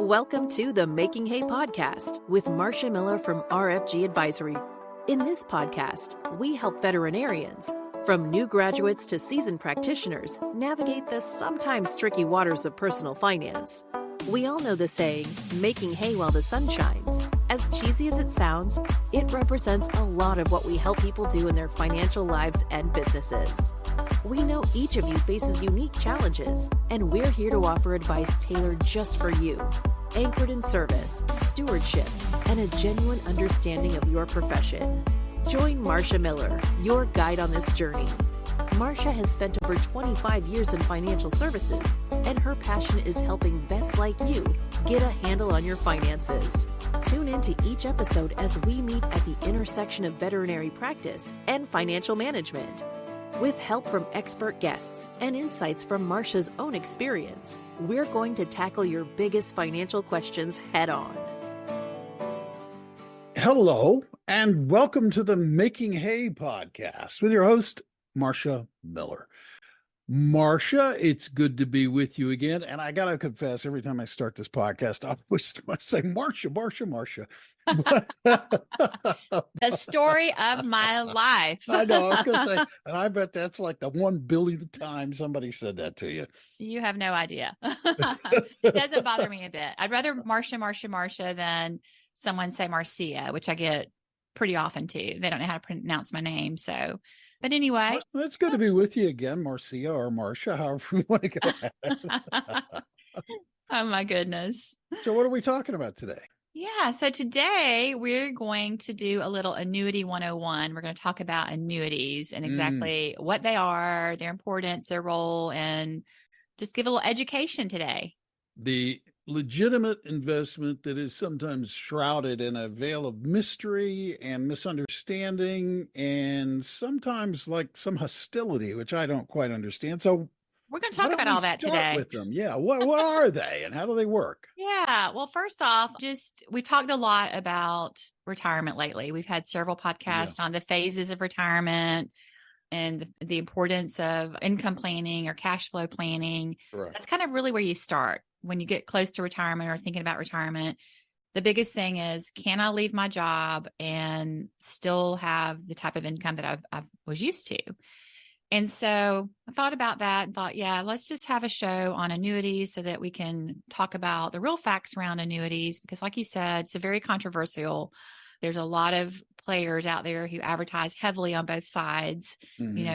Welcome to the Making Hay podcast with Marcia Miller from RFG Advisory. In this podcast, we help veterinarians, from new graduates to seasoned practitioners, navigate the sometimes tricky waters of personal finance. We all know the saying, making hay while the sun shines. As cheesy as it sounds, it represents a lot of what we help people do in their financial lives and businesses. We know each of you faces unique challenges, and we're here to offer advice tailored just for you, anchored in service, stewardship, and a genuine understanding of your profession. Join Marcia Miller, your guide on this journey. Marcia has spent over 25 years in financial services, and her passion is helping vets like you get a handle on your finances. Tune into each episode as we meet at the intersection of veterinary practice and financial management. With help from expert guests and insights from Marcia's own experience, we're going to tackle your biggest financial questions head on. Hello, and welcome to the Making Hay podcast with your host, Marcia Miller. Marcia, it's good to be with you again. And I got to confess, every time I start this podcast, I always say, Marcia. The story of my life. I know, I was going to say, and I bet that's like the 1 billionth time somebody said that to you. You have no idea. It doesn't bother me a bit. I'd rather Marcia than someone say Marcia, which I get pretty often too. They don't know how to pronounce my name. So, but anyway. Well, it's good to be with you again, Marcia or Marcia, however you want to go ahead. Oh my goodness. So what are we talking about today? Yeah. So today we're going to do a little annuity 101. We're going to talk about annuities and exactly what they are, their importance, their role, and just give a little education today. The legitimate investment that is sometimes shrouded in a veil of mystery and misunderstanding and sometimes like some hostility, which I don't quite understand. So we're going to talk about all that today. With them. Yeah. What are they and how do they work? Yeah. Well, first off, we talked a lot about retirement lately. We've had several podcasts on the phases of retirement and the importance of income planning or cash flow planning. Right. That's kind of really where you start when you get close to retirement or thinking about retirement. The biggest thing is, can I leave my job and still have the type of income that I was used to? And so I thought about that and thought, let's just have a show on annuities so that we can talk about the real facts around annuities, because like you said, it's a very controversial. There's a lot of players out there who advertise heavily on both sides,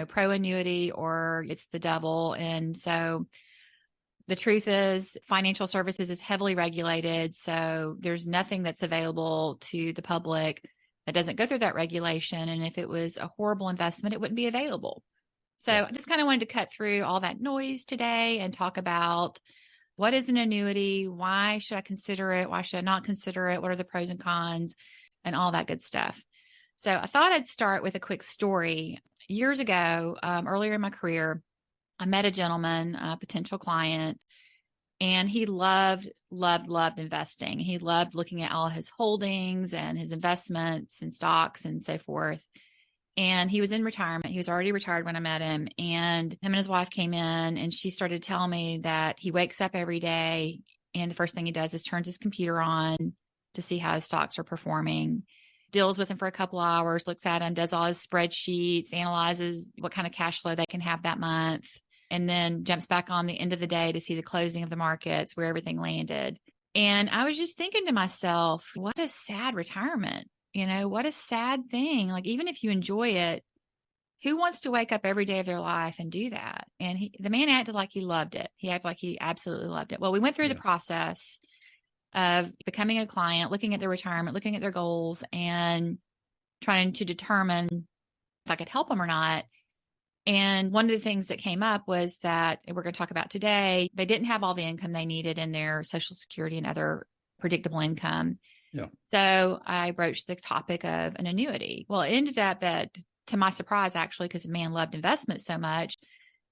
pro annuity or it's the devil. And so the truth is financial services is heavily regulated. So there's nothing that's available to the public that doesn't go through that regulation. And if it was a horrible investment, it wouldn't be available. So I just kind of wanted to cut through all that noise today and talk about what is an annuity? Why should I consider it? Why should I not consider it? What are the pros and cons and all that good stuff? So I thought I'd start with a quick story. Years ago, earlier in my career, I met a gentleman, a potential client, and he loved investing. He loved looking at all his holdings and his investments and stocks and so forth. And he was in retirement. He was already retired when I met him. And him and his wife came in and she started telling me that he wakes up every day and the first thing he does is turns his computer on to see how his stocks are performing, deals with him for a couple hours, looks at him, does all his spreadsheets, analyzes what kind of cash flow they can have that month, and then jumps back on the end of the day to see the closing of the markets, where everything landed. And I was just thinking to myself, what a sad retirement. What a sad thing. Like, even if you enjoy it, who wants to wake up every day of their life and do that? And the man acted like he loved it. He acted like he absolutely loved it. Well, we went through the process of becoming a client, looking at their retirement, looking at their goals, and trying to determine if I could help them or not. And one of the things that came up was that we're going to talk about today, they didn't have all the income they needed in their Social Security and other predictable income. Yeah. So I broached the topic of an annuity. Well, it ended up that, to my surprise, actually, because the man loved investment so much,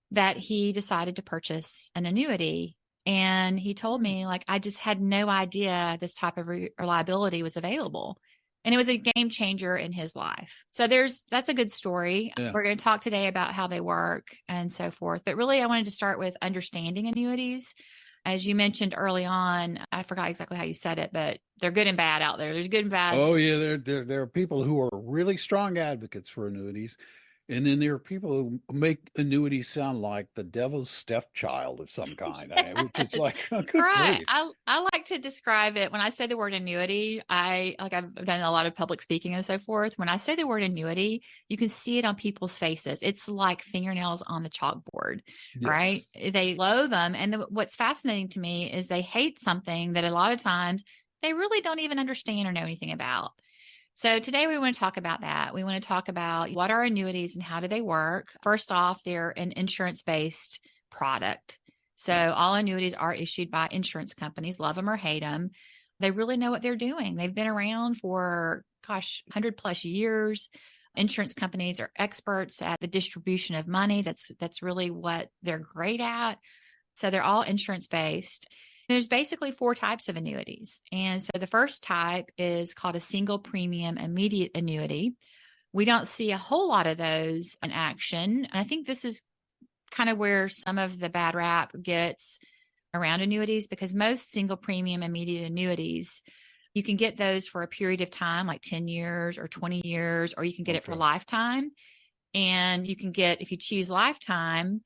that he decided to purchase an annuity. And he told me, like, I just had no idea this type of reliability was available. And it was a game changer in his life. So that's a good story. Yeah. We're going to talk today about how they work and so forth. But really, I wanted to start with understanding annuities as you mentioned early on, I forgot exactly how you said it, but they're good and bad out there. There's good and bad. Oh yeah, there are people who are really strong advocates for annuities, and then there are people who make annuities sound like the devil's stepchild of some kind. Which is like, oh, good Right. grief. I like to describe it when I say the word annuity. I've done a lot of public speaking and so forth. When I say the word annuity, you can see it on people's faces. It's like fingernails on the chalkboard, right? Yes. They loathe them. And what's fascinating to me is they hate something that a lot of times they really don't even understand or know anything about. So today we want to talk about that. We want to talk about what are annuities and how do they work. First off, they're an insurance-based product. So all annuities are issued by insurance companies, love them or hate them. They really know what they're doing. They've been around for, 100 plus years. Insurance companies are experts at the distribution of money. That's really what they're great at. So they're all insurance based. There's basically 4 types of annuities. And so the first type is called a single premium immediate annuity. We don't see a whole lot of those in action. And I think this is kind of where some of the bad rap gets around annuities, because most single premium immediate annuities, you can get those for a period of time, like 10 years or 20 years, or you can get it for lifetime. And you can get, if you choose lifetime,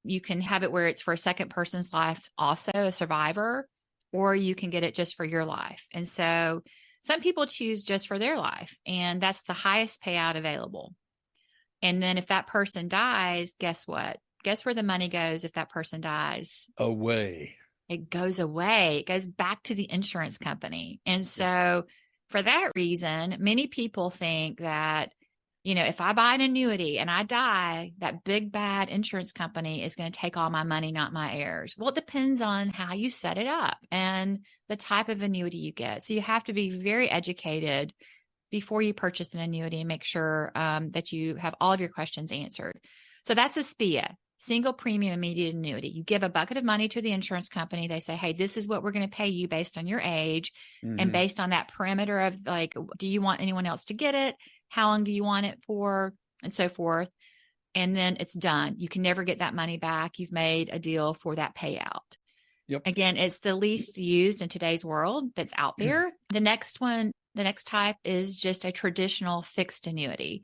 you can have it where it's for a second person's life, also a survivor, or you can get it just for your life. And so some people choose just for their life, and that's the highest payout available. And then if that person dies, guess what? Guess where the money goes if that person dies? Away. It goes away. It goes back to the insurance company. And so for that reason, many people think that, if I buy an annuity and I die, that big bad insurance company is going to take all my money, not my heirs. Well, it depends on how you set it up and the type of annuity you get. So you have to be very educated before you purchase an annuity and make sure that you have all of your questions answered. So that's a SPIA, single premium immediate annuity. You give a bucket of money to the insurance company. They say, hey, this is what we're going to pay you based on your age and based on that parameter of like, do you want anyone else to get it? How long do you want it for? And so forth. And then it's done. You can never get that money back. You've made a deal for that payout. Yep. Again, it's the least used in today's world that's out there. The next type is just a traditional fixed annuity.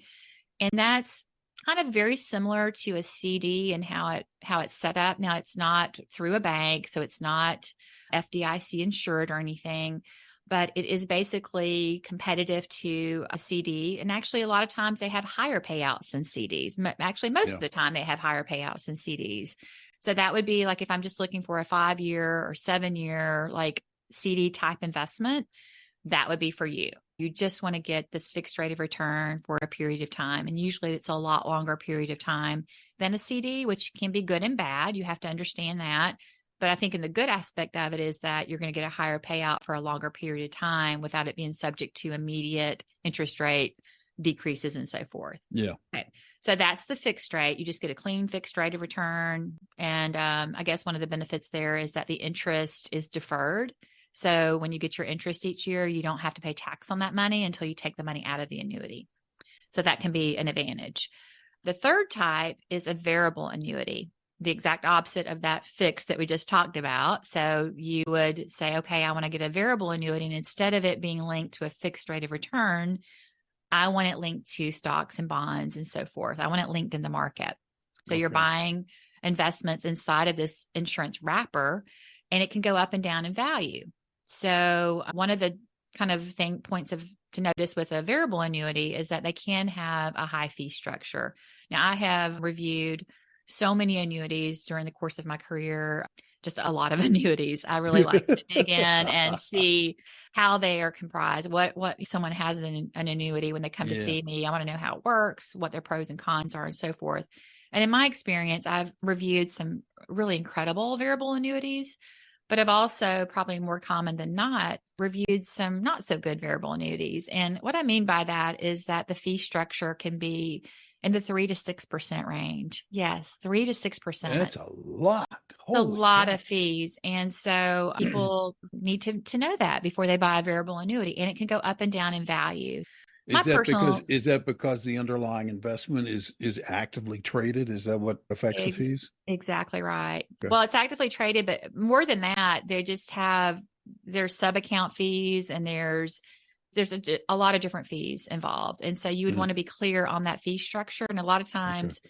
And that's kind of very similar to a CD and how it's set up. Now, it's not through a bank, so it's not FDIC insured or anything, but it is basically competitive to a CD. And actually, a lot of times they have higher payouts than CDs. Actually, most of the time they have higher payouts than CDs. So that would be like if I'm just looking for a 5-year or 7-year like CD type investment, that would be for you. You just want to get this fixed rate of return for a period of time. And usually it's a lot longer period of time than a CD, which can be good and bad. You have to understand that. But I think in the good aspect of it is that you're going to get a higher payout for a longer period of time without it being subject to immediate interest rate decreases and so forth. Yeah. Okay. So that's the fixed rate. You just get a clean fixed rate of return. And I guess one of the benefits there is that the interest is deferred. So when you get your interest each year, you don't have to pay tax on that money until you take the money out of the annuity. So that can be an advantage. The third type is a variable annuity, the exact opposite of that fixed that we just talked about. So you would say, okay, I want to get a variable annuity. And instead of it being linked to a fixed rate of return, I want it linked to stocks and bonds and so forth. I want it linked in the market. So you're buying investments inside of this insurance wrapper, and it can go up and down in value. So one of the kind of points to notice with a variable annuity is that they can have a high fee structure. Now, I have reviewed so many annuities during the course of my career, just a lot of annuities. I really like to dig in and see how they are comprised, what someone has in an annuity when they come to see me. I want to know how it works, what their pros and cons are, and so forth. And in my experience, I've reviewed some really incredible variable annuities, but I've also, probably more common than not, reviewed some not so good variable annuities. And what I mean by that is that the fee structure can be in the 3 to 6% range. Yes, 3 to 6%. That's a lot. It's a lot of fees. And so people need to know that before they buy a variable annuity. And it can go up and down in value. My personal, Is that because the underlying investment is actively traded? Is that what affects the fees? exactly right. Okay. Well, it's actively traded, but more than that, they just have there's sub account fees and there's a lot of different fees involved. And so you would want to be clear on that fee structure. And a lot of times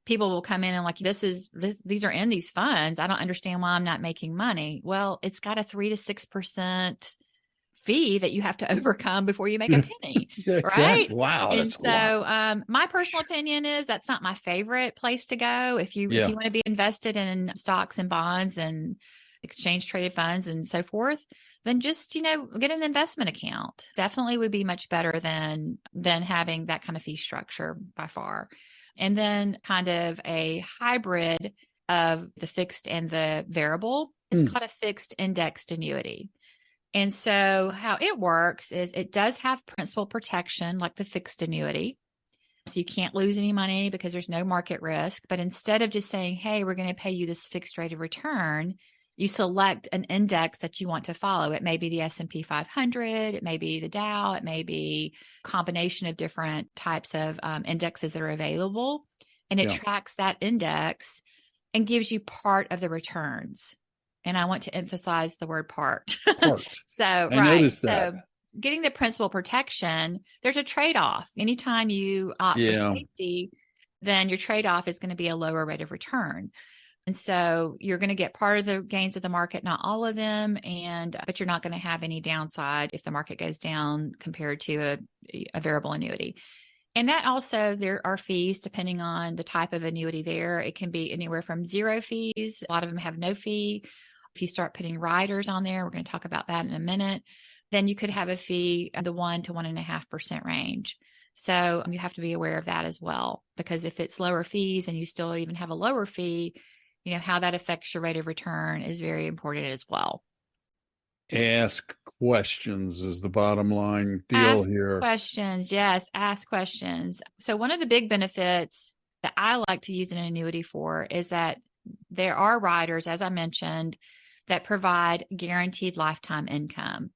people will come in and like, these are in these funds. I don't understand why I'm not making money. Well, it's got a 3 to 6% fee that you have to overcome before you make a penny. Yeah, right. exactly. Wow. And That's a lot. so, my personal opinion is that's not my favorite place to go. If you want to be invested in stocks and bonds and exchange traded funds and so forth, then just, get an investment account. Definitely would be much better than having that kind of fee structure by far. And then kind of a hybrid of the fixed and the variable. It's called a fixed indexed annuity. And so how it works is it does have principal protection like the fixed annuity. So you can't lose any money because there's no market risk. But instead of just saying, hey, we're going to pay you this fixed rate of return, you select an index that you want to follow. It may be the S&P 500. It may be the Dow. It may be a combination of different types of indexes that are available. And it tracks that index and gives you part of the returns. And I want to emphasize the word part. So, I noticed that. So getting the principal protection, there's a trade-off. Anytime you opt for safety, then your trade-off is going to be a lower rate of return. And so you're going to get part of the gains of the market, not all of them, but you're not going to have any downside if the market goes down compared to a variable annuity. And that also, there are fees depending on the type of annuity there. It can be anywhere from 0 fees. A lot of them have no fee. If you start putting riders on there, we're going to talk about that in a minute, then you could have a fee in the 1 to 1.5% range. So you have to be aware of that as well, because if it's lower fees and you still even have a lower fee, how that affects your rate of return is very important as well. Ask questions is the bottom line deal here. Questions. Yes. Ask questions. So one of the big benefits that I like to use an annuity for is that there are riders, as I mentioned, that provide guaranteed lifetime income.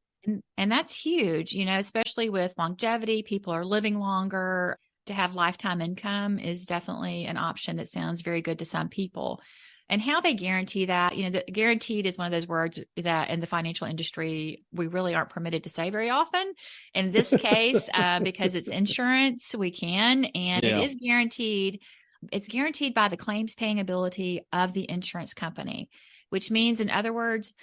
And that's huge, especially with longevity. People are living longer. To have lifetime income is definitely an option that sounds very good to some people. And how they guarantee that, the guaranteed is one of those words that in the financial industry, we really aren't permitted to say very often. In this case, because it's insurance, we can, and it is guaranteed. It's guaranteed by the claims paying ability of the insurance company, which means, in other words,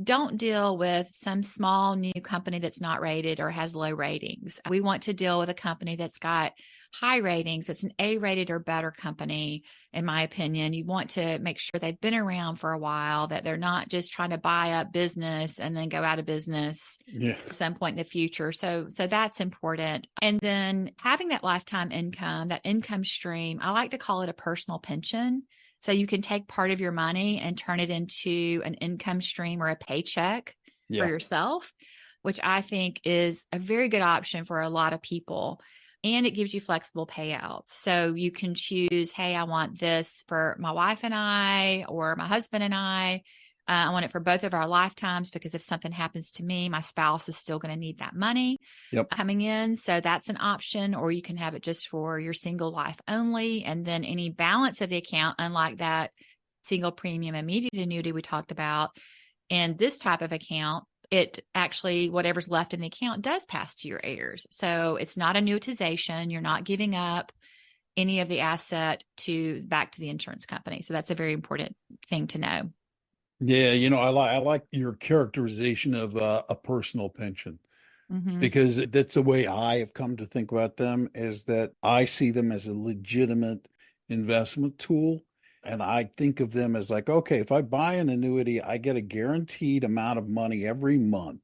don't deal with some small new company that's not rated or has low ratings. We want to deal with a company that's got high ratings. It's an A-rated or better company, in my opinion. You want to make sure they've been around for a while, that they're not just trying to buy up business and then go out of business at some point in the future. So that's important. And then having that lifetime income, that income stream, I like to call it a personal pension. So you can take part of your money and turn it into an income stream or a paycheck for yourself, which I think is a very good option for a lot of people. And it gives you flexible payouts. So you can choose, hey, I want this for my wife and I, or my husband and I. I want it for both of our lifetimes, because if something happens to me, my spouse is still going to need that money coming in. So that's an option. Or you can have it just for your single life only. And then any balance of the account, unlike that single premium immediate annuity we talked about, and this type of account, it actually, whatever's left in the account does pass to your heirs. So it's not annuitization. You're not giving up any of the asset back to the insurance company. So that's a very important thing to know. Yeah, I like your characterization of a personal pension, because that's the way I have come to think about them, is that I see them as a legitimate investment tool. And I think of them as like, okay, if I buy an annuity, I get a guaranteed amount of money every month,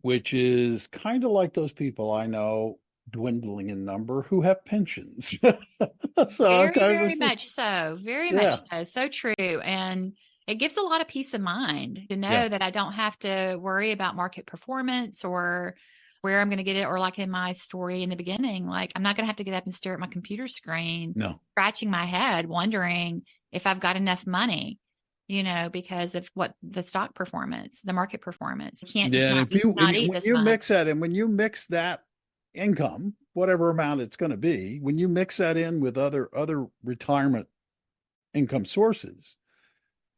which is kind of like those people I know, dwindling in number, who have pensions. So very much so. Very much so. So true. And it gives a lot of peace of mind to know that I don't have to worry about market performance or where I'm going to get it. Or like in my story in the beginning, like I'm not going to have to get up and stare at my computer screen, scratching my head, wondering if I've got enough money, because of what the stock performance, the market performance. You can't just when you mix that, and when you mix that income whatever amount it's going to be, when you mix that in with other retirement income sources,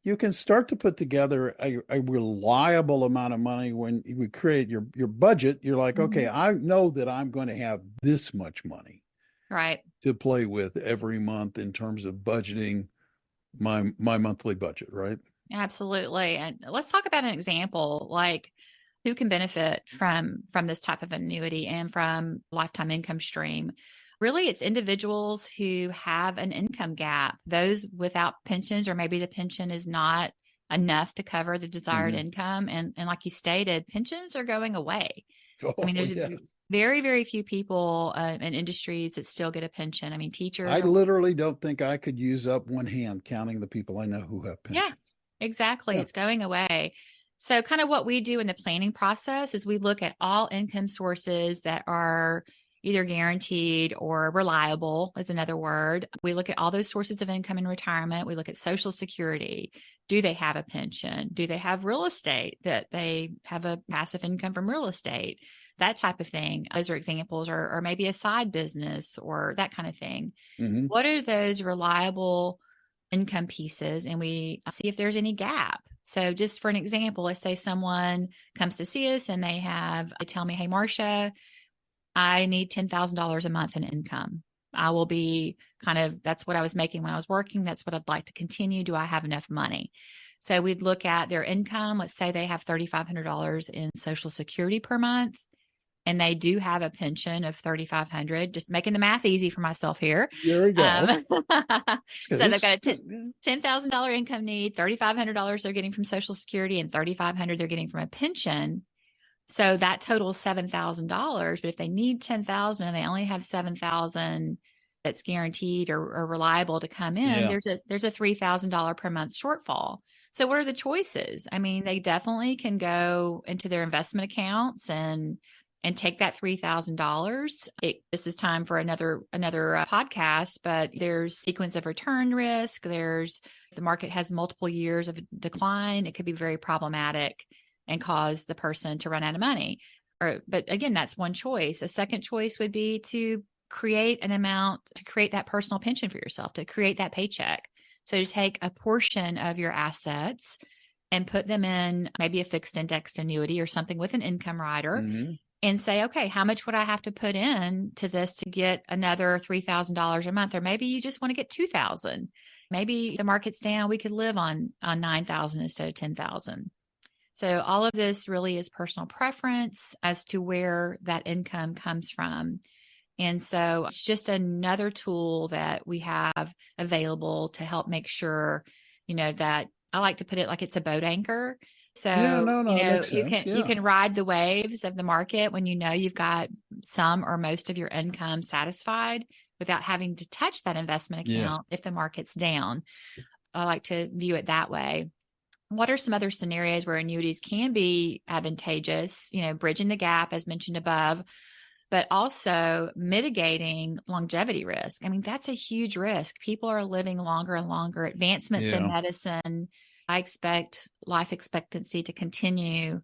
you can start to put together a reliable amount of money. When you create your budget, you're like, okay, I know that I'm going to have this much money Right. to play with every month in terms of budgeting my monthly budget, right? Absolutely. And let's talk about an example, like who can benefit from this type of annuity and from lifetime income stream. Really, it's individuals who have an income gap, those without pensions, or maybe the pension is not enough to cover the desired income. And like you stated, pensions are going away. I mean, there's very, very few people in industries that still get a pension. I mean, teachers. I literally don't think I could use up one hand counting the people I know who have pensions. Yeah, exactly. Yeah. It's going away. So kind of what we do in the planning process is we look at all income sources that are either guaranteed or reliable is another word. We look at all those sources of income in retirement. We look at Social Security. Do they have a pension? Do they have real estate, that they have a passive income from real estate? That type of thing. Those are examples, or maybe a side business or that kind of thing. What are those reliable income pieces? And we see if there's any gap. So just for an example, let's say someone comes to see us and they tell me, hey, Marcia, I need $10,000 a month in income. I will be that's what I was making when I was working. That's what I'd like to continue. Do I have enough money? So we'd look at their income. Let's say they have $3,500 in Social Security per month, and they do have a pension of $3,500. Just making the math easy for myself here. There we go. So they've got a $10,000 income need, $3,500 they're getting from Social Security, and $3,500 they're getting from a pension. So that totals $7,000. But if they need $10,000 and they only have $7,000 that's guaranteed or reliable to come in, there's a $3,000 per month shortfall. So what are the choices? I mean, they definitely can go into their investment accounts and take that $3,000. This is time for another podcast, but there's sequence of return risk. The market has multiple years of decline. It could be very problematic and cause the person to run out of money. But again, that's one choice. A second choice would be to create an amount, to create that personal pension for yourself, to create that paycheck. So to take a portion of your assets and put them in maybe a fixed indexed annuity or something with an income rider, and say, okay, how much would I have to put in to this to get another $3,000 a month? Or maybe you just want to get $2,000. Maybe the market's down, we could live on $9,000 instead of $10,000. So all of this really is personal preference as to where that income comes from. And so it's just another tool that we have available to help make sure, that I like to put it like it's a boat anchor. So, you can ride the waves of the market when you've got some or most of your income satisfied without having to touch that investment account if the market's down. I like to view it that way. What are some other scenarios where annuities can be advantageous? Bridging the gap, as mentioned above, but also mitigating longevity risk. I mean, that's a huge risk. People are living longer and longer. Advancements in medicine, I expect life expectancy to continue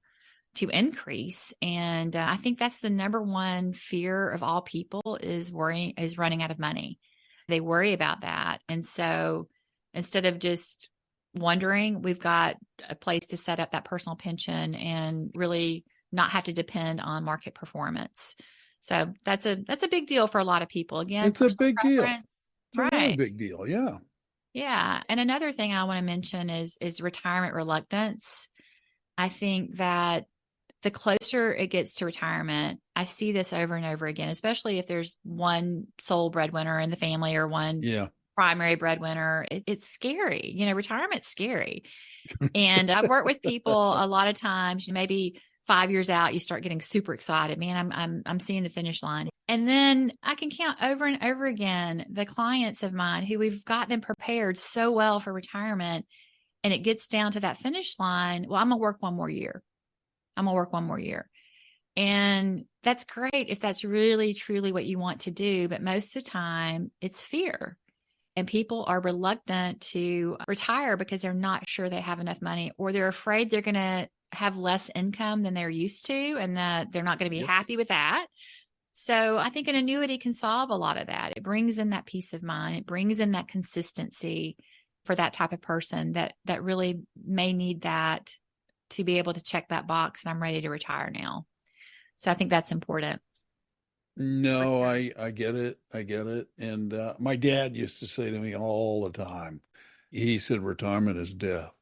to increase. And I think that's the number one fear of all people is running out of money. They worry about that. And so instead of just wondering, we've got a place to set up that personal pension and really not have to depend on market performance. So that's a big deal for a lot of people. Again, it's a big deal. It's right. A really big deal. Yeah. Yeah. And another thing I want to mention is retirement reluctance. I think that the closer it gets to retirement, I see this over and over again, especially if there's one sole breadwinner in the family or one primary breadwinner. It's scary. Retirement's scary. And I've worked with people a lot of times, maybe 5 years out, you start getting super excited. Man, I'm seeing the finish line. And then I can count over and over again the clients of mine who we've got them prepared so well for retirement. And it gets down to that finish line. Well, I'm going to work one more year. And that's great if that's really, truly what you want to do. But most of the time, it's fear. And people are reluctant to retire because they're not sure they have enough money, or they're afraid they're going to have less income than they're used to and that they're not going to be happy with that. So I think an annuity can solve a lot of that. It brings in that peace of mind. It brings in that consistency for that type of person that really may need that to be able to check that box and I'm ready to retire now. So I think that's important. No, I get it. I get it. And my dad used to say to me all the time, he said, retirement is death.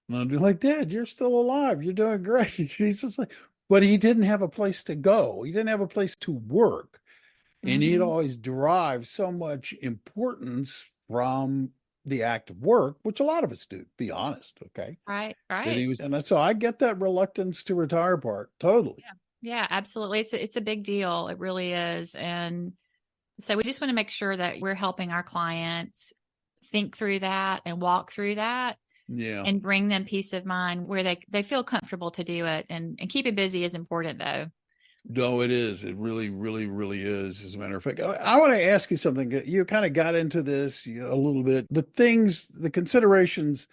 And I'd be like, Dad, you're still alive. You're doing great. He's just like, but he didn't have a place to go. He didn't have a place to work. And he'd Mm-hmm. always derive so much importance from the act of work, which a lot of us do, to be honest. Okay. Right, That right. he was, and so I get that reluctance to retire part totally. Yeah, absolutely. It's a big deal. It really is. And so we just want to make sure that we're helping our clients think through that and walk through that Yeah. and bring them peace of mind where they feel comfortable to do it. And keeping busy is important though. No, it is. It really, really, really is. As a matter of fact, I want to ask you something. You kind of got into this a little bit. The considerations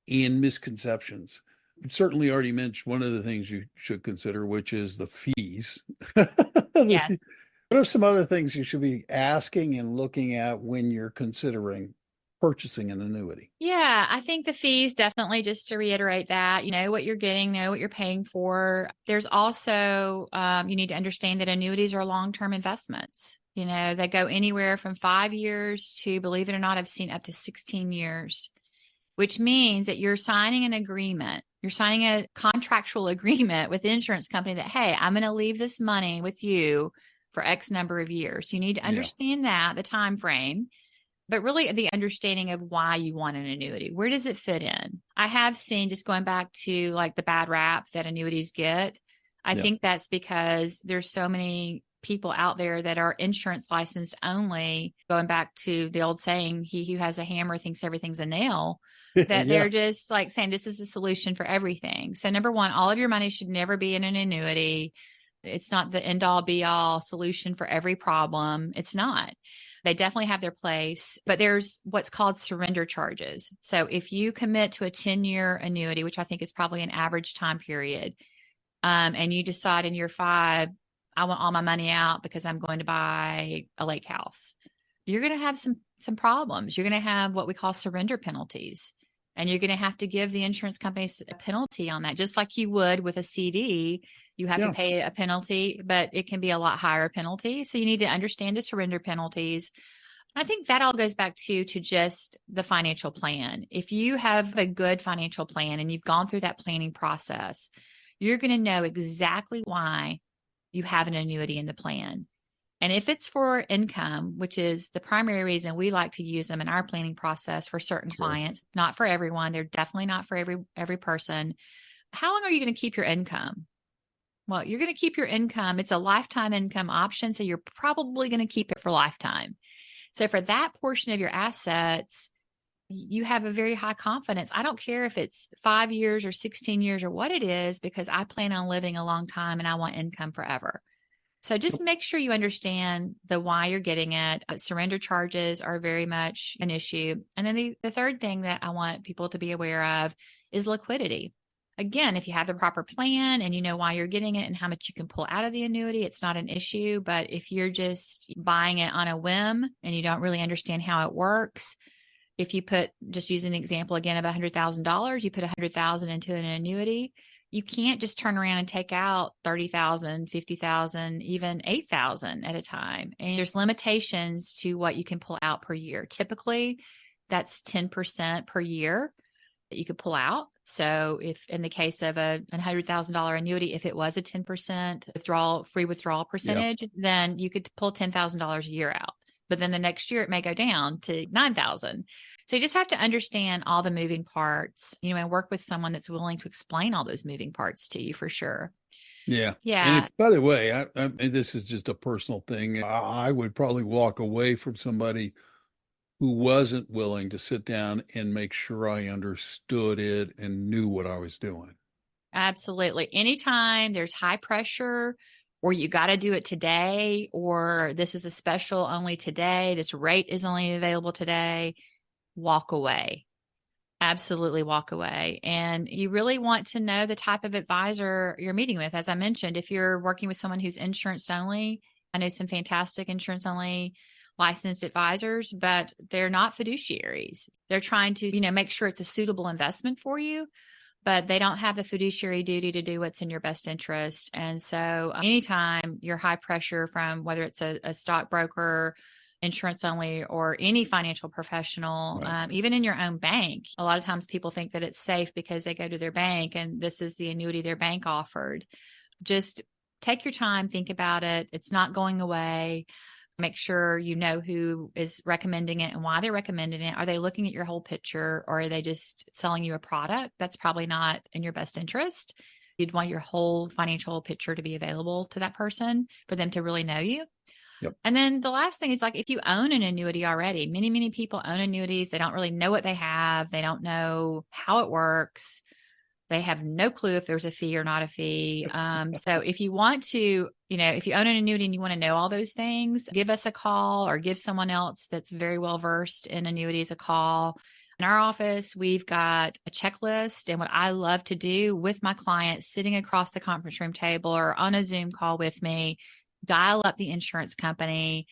and misconceptions. You certainly already mentioned one of the things you should consider, which is the fees. Yes. What are some other things you should be asking and looking at when you're considering purchasing an annuity? Yeah, I think the fees definitely, just to reiterate that, you know what you're getting, know what you're paying for. There's also, you need to understand that annuities are long-term investments. You know, they go anywhere from 5 years to, believe it or not, I've seen up to 16 years, which means that you're signing an agreement. You're signing a contractual agreement with the insurance company that, hey, I'm going to leave this money with you for X number of years. You need to Yeah. understand that, the time frame, but really the understanding of why you want an annuity. Where does it fit in? I have seen, just going back to like the bad rap that annuities get, I Yeah. think that's because there's so many people out there that are insurance licensed only, going back to the old saying, he who has a hammer thinks everything's a nail, that Yeah. they're just like saying this is the solution for everything. So number one, all of your money should never be in an annuity. It's not the end all be all solution for every problem. It's not. They definitely have their place, but there's what's called surrender charges. So if you commit to a 10-year annuity, which I think is probably an average time period, and you decide in year 5, I want all my money out because I'm going to buy a lake house, you're going to have some problems. You're going to have what we call surrender penalties. And you're going to have to give the insurance companies a penalty on that, just like you would with a CD. You have to pay a penalty, but it can be a lot higher penalty. So you need to understand the surrender penalties. I think that all goes back to just the financial plan. If you have a good financial plan and you've gone through that planning process, you're going to know exactly why you have an annuity in the plan. And if it's for income, which is the primary reason we like to use them in our planning process for certain clients, not for everyone. They're definitely not for every person. How long are you going to keep your income? Well, you're going to keep your income. It's a lifetime income option. So you're probably going to keep it for lifetime. So for that portion of your assets, you have a very high confidence. I don't care if it's 5 years or 16 years or what it is, because I plan on living a long time and I want income forever. So just make sure you understand the why you're getting it. Surrender charges are very much an issue. And then the third thing that I want people to be aware of is liquidity. Again, if you have the proper plan and you know why you're getting it and how much you can pull out of the annuity, it's not an issue. But if you're just buying it on a whim and you don't really understand how it works, if you put, just using an example again of $100,000, you put $100,000 into an annuity, you can't just turn around and take out 30,000, 50,000, even 8,000 at a time. And there's limitations to what you can pull out per year. Typically, that's 10% per year that you could pull out. So if in the case of a $100,000 annuity, if it was a 10% free withdrawal percentage, then you could pull $10,000 a year out. But then the next year it may go down to 9,000. So you just have to understand all the moving parts, and work with someone that's willing to explain all those moving parts to you for sure. Yeah. Yeah. And by the way, and this is just a personal thing. I would probably walk away from somebody who wasn't willing to sit down and make sure I understood it and knew what I was doing. Absolutely. Anytime there's high pressure, or you got to do it today, or this is a special only today, this rate is only available today, walk away. Absolutely walk away. And you really want to know the type of advisor you're meeting with. As I mentioned, if you're working with someone who's insurance only, I know some fantastic insurance-only licensed advisors, but they're not fiduciaries. They're trying to, make sure it's a suitable investment for you, but they don't have the fiduciary duty to do what's in your best interest. And so anytime you're high pressure from whether it's a stockbroker, insurance only, or any financial professional, Right. even in your own bank, a lot of times people think that it's safe because they go to their bank and this is the annuity their bank offered. Just take your time, think about it. It's not going away. Make sure you know who is recommending it and why they're recommending it. Are they looking at your whole picture, or are they just selling you a product that's probably not in your best interest? You'd want your whole financial picture to be available to that person for them to really know you. Yep. And then the last thing is, like, if you own an annuity already, many, many people own annuities. They don't really know what they have. They don't know how it works. They have no clue if there's a fee or not a fee. So if you want to, if you own an annuity and you want to know all those things, give us a call or give someone else that's very well versed in annuities a call. In our office, we've got a checklist. And what I love to do with my clients sitting across the conference room table or on a Zoom call with me, dial up the insurance company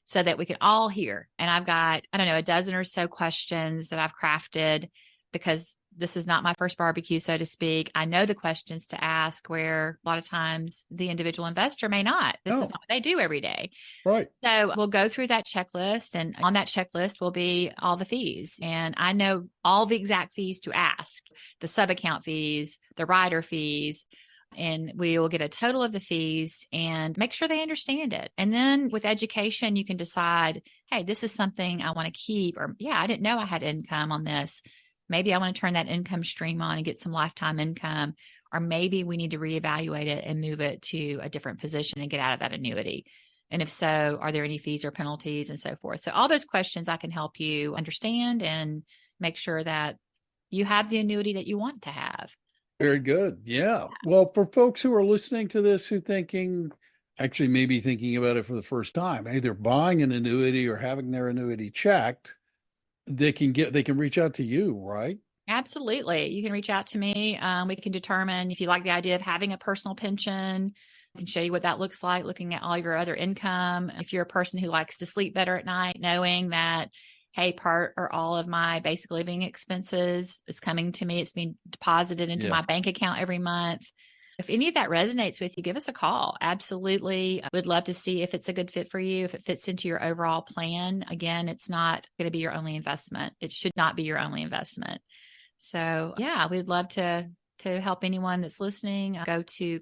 so that we can all hear. And I've got, a dozen or so questions that I've crafted, because this is not my first barbecue, so to speak. I know the questions to ask, where a lot of times the individual investor may not. This is not what they do every day. Right. So we'll go through that checklist, and on that checklist will be all the fees. And I know all the exact fees to ask, the sub-account fees, the rider fees, and we will get a total of the fees and make sure they understand it. And then with education, you can decide, hey, this is something I want to keep, or I didn't know I had income on this. Maybe I want to turn that income stream on and get some lifetime income, or maybe we need to reevaluate it and move it to a different position and get out of that annuity. And if so, are there any fees or penalties and so forth? So all those questions I can help you understand and make sure that you have the annuity that you want to have. Very good. Yeah. Well, for folks who are listening to this, who maybe thinking about it for the first time, either buying an annuity or having their annuity checked, they can reach out to you, right? Absolutely. You can reach out to me. We can determine if you like the idea of having a personal pension. I can show you what that looks like, looking at all your other income. If you're a person who likes to sleep better at night, knowing that, hey, part or all of my basic living expenses is coming to me, it's being deposited into my bank account every month. If any of that resonates with you, give us a call. Absolutely. I would love to see if it's a good fit for you, if it fits into your overall plan. Again, it's not going to be your only investment. It should not be your only investment. So we'd love to help anyone that's listening.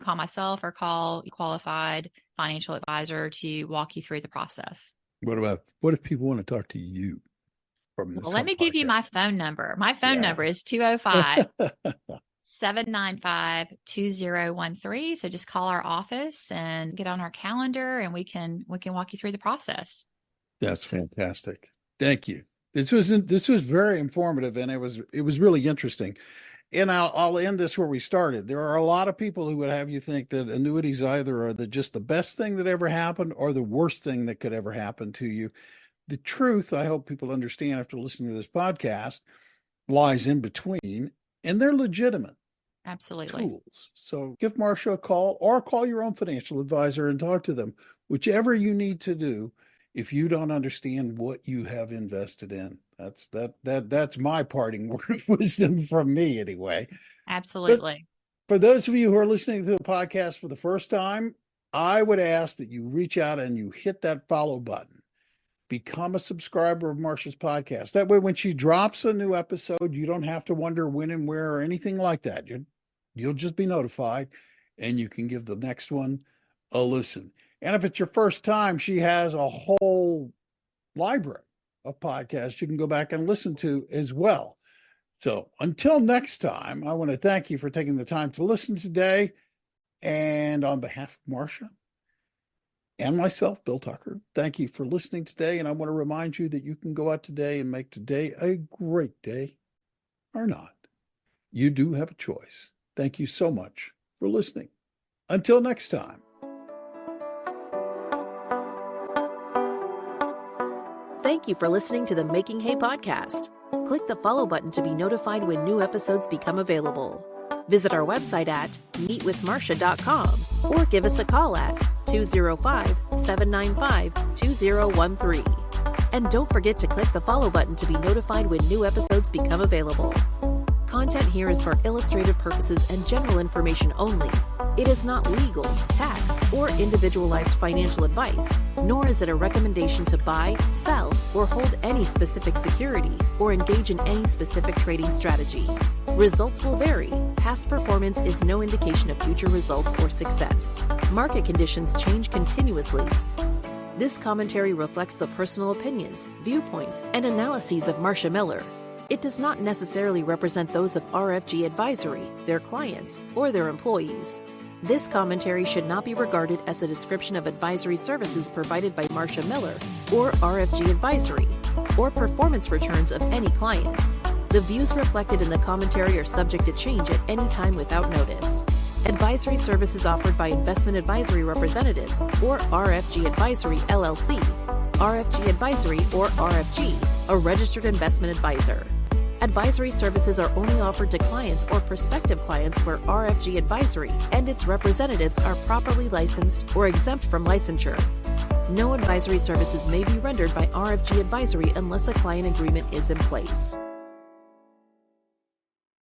Call myself or call a qualified financial advisor to walk you through the process. What if people want to talk to you? Let me give you my phone number. My phone number is 205 795-2013. So just call our office and get on our calendar, and we can walk you through the process. That's fantastic. Thank you. This was very informative, and it was really interesting. And I'll end this where we started. There are a lot of people who would have you think that annuities either are just the best thing that ever happened or the worst thing that could ever happen to you. The truth, I hope people understand after listening to this podcast, lies in between, and they're legitimate. Absolutely. Tools. So give Marcia a call, or call your own financial advisor and talk to them, whichever you need to do if you don't understand what you have invested in. That's my parting word of wisdom from me anyway. Absolutely. But for those of you who are listening to the podcast for the first time, I would ask that you reach out and you hit that follow button. Become a subscriber of Marcia's podcast. That way, when she drops a new episode, you don't have to wonder when and where or anything like that. You'll just be notified, and you can give the next one a listen. And if it's your first time, she has a whole library of podcasts you can go back and listen to as well. So until next time, I want to thank you for taking the time to listen today. And on behalf of Marcia and myself, Bill Tucker, thank you for listening today. And I want to remind you that you can go out today and make today a great day or not. You do have a choice. Thank you so much for listening. Until next time. Thank you for listening to the Making Hay podcast. Click the follow button to be notified when new episodes become available. Visit our website at meetwithmarcia.com or give us a call at 205-795-2013. And don't forget to click the follow button to be notified when new episodes become available. Content here is for illustrative purposes and general information only. It is not legal, tax, or individualized financial advice, nor is it a recommendation to buy, sell, or hold any specific security or engage in any specific trading strategy. Results will vary. Past performance is no indication of future results or success. Market conditions change continuously. This commentary reflects the personal opinions, viewpoints, and analyses of Marcia Miller. It does not necessarily represent those of RFG Advisory, their clients, or their employees. This commentary should not be regarded as a description of advisory services provided by Marcia Miller or RFG Advisory, or performance returns of any client. The views reflected in the commentary are subject to change at any time without notice. Advisory services offered by investment advisory representatives or RFG Advisory LLC, RFG Advisory or RFG, a registered investment advisor. Advisory services are only offered to clients or prospective clients where RFG Advisory and its representatives are properly licensed or exempt from licensure. No advisory services may be rendered by RFG Advisory unless a client agreement is in place.